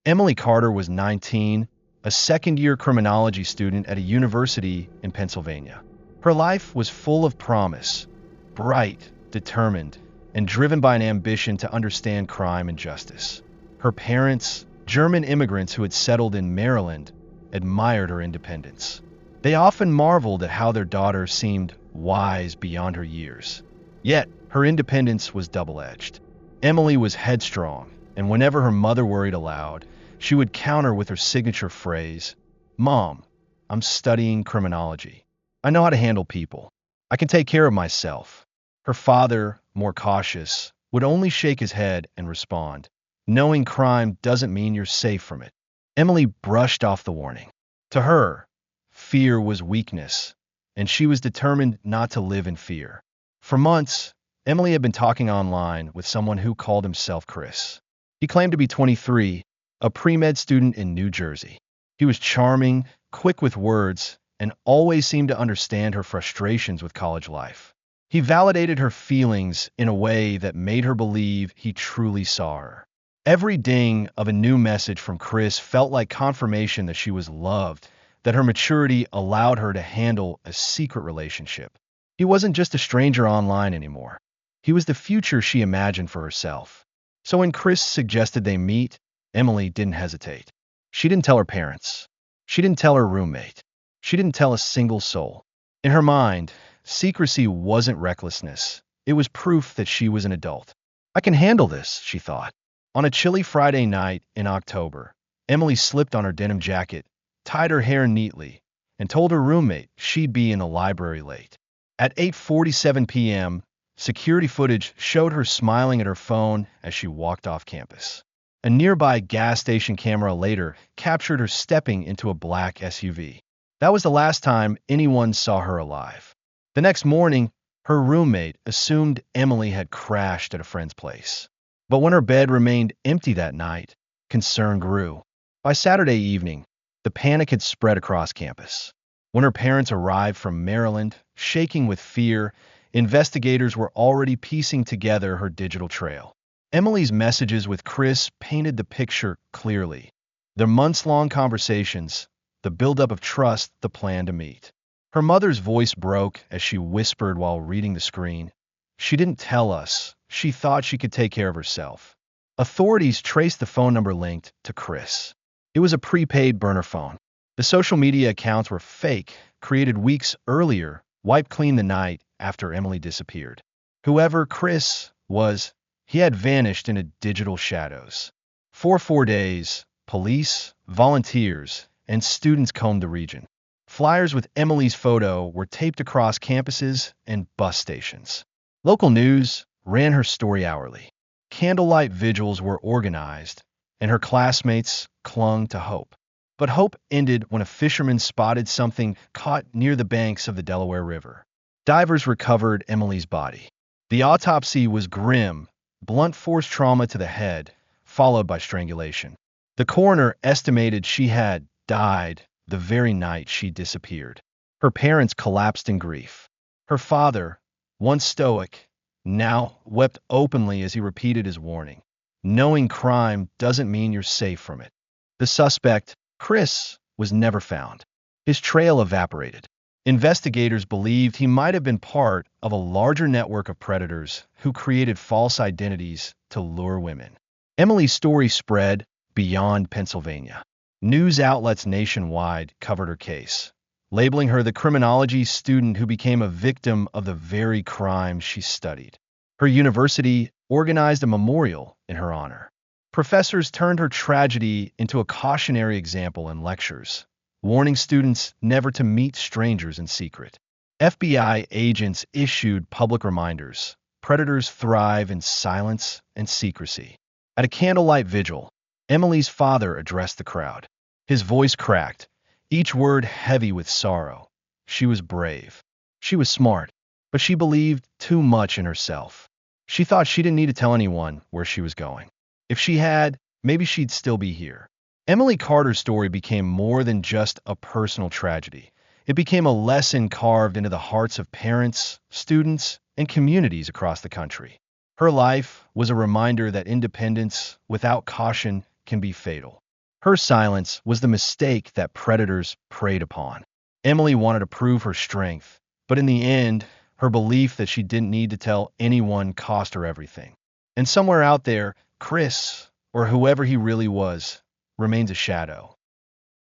Emily Carter was 19, a second-year criminology student at a university in Pennsylvania. Her life was full of promise, bright, determined, and driven by an ambition to understand crime and justice. Her parents, German immigrants who had settled in Maryland, admired her independence. They often marveled at how their daughter seemed wise beyond her years. Yet, her independence was double-edged. Emily was headstrong, and whenever her mother worried aloud, she would counter with her signature phrase, "Mom, I'm studying criminology. I know how to handle people. I can take care of myself." Her father, more cautious, would only shake his head and respond, "Knowing crime doesn't mean you're safe from it." Emily brushed off the warning. To her, fear was weakness, and she was determined not to live in fear. For months, Emily had been talking online with someone who called himself Chris. He claimed to be 23, a pre-med student in New Jersey. He was charming, quick with words, and always seemed to understand her frustrations with college life. He validated her feelings in a way that made her believe he truly saw her. Every ding of a new message from Chris felt like confirmation that she was loved, that her maturity allowed her to handle a secret relationship. He wasn't just a stranger online anymore. He was the future she imagined for herself. So when Chris suggested they meet, Emily didn't hesitate. She didn't tell her parents. She didn't tell her roommate. She didn't tell a single soul. In her mind, secrecy wasn't recklessness. It was proof that she was an adult. "I can handle this," she thought. On a chilly Friday night in October, Emily slipped on her denim jacket, tied her hair neatly, and told her roommate she'd be in the library late. At 8:47 p.m., security footage showed her smiling at her phone as she walked off campus. A nearby gas station camera later captured her stepping into a black SUV. That was the last time anyone saw her alive. The next morning, her roommate assumed Emily had crashed at a friend's place. But when her bed remained empty that night, concern grew. By Saturday evening, the panic had spread across campus. When her parents arrived from Maryland, shaking with fear, investigators were already piecing together her digital trail. Emily's messages with Chris painted the picture clearly. Their months-long conversations, the buildup of trust, the plan to meet. Her mother's voice broke as she whispered while reading the screen. "She didn't tell us. She thought she could take care of herself." Authorities traced the phone number linked to Chris. It was a prepaid burner phone. The social media accounts were fake, created weeks earlier, wiped clean the night after Emily disappeared. Whoever Chris was, he had vanished into digital shadows. For 4 days, police, volunteers, and students combed the region. Flyers with Emily's photo were taped across campuses and bus stations. Local news ran her story hourly. Candlelight vigils were organized, and her classmates clung to hope. But hope ended when a fisherman spotted something caught near the banks of the Delaware River. Divers recovered Emily's body. The autopsy was grim, blunt force trauma to the head, followed by strangulation. The coroner estimated she had died the very night she disappeared. Her parents collapsed in grief. Her father, once stoic, now wept openly as he repeated his warning. Knowing crime doesn't mean you're safe from it. The suspect, Chris, was never found. His trail evaporated. Investigators believed he might have been part of a larger network of predators who created false identities to lure women. Emily's story spread beyond Pennsylvania. News outlets nationwide covered her case, labeling her the criminology student who became a victim of the very crime she studied. Her university organized a memorial in her honor. Professors turned her tragedy into a cautionary example in lectures, warning students never to meet strangers in secret. FBI agents issued public reminders. Predators thrive in silence and secrecy. At a candlelight vigil, Emily's father addressed the crowd. His voice cracked, each word heavy with sorrow. She was brave. She was smart, but she believed too much in herself. She thought she didn't need to tell anyone where she was going. If she had, maybe she'd still be here. Emily Carter's story became more than just a personal tragedy. It became a lesson carved into the hearts of parents, students, and communities across the country. Her life was a reminder that independence without caution can be fatal. Her silence was the mistake that predators preyed upon. Emily wanted to prove her strength, but in the end, her belief that she didn't need to tell anyone cost her everything. And somewhere out there, Chris, or whoever he really was, remains a shadow.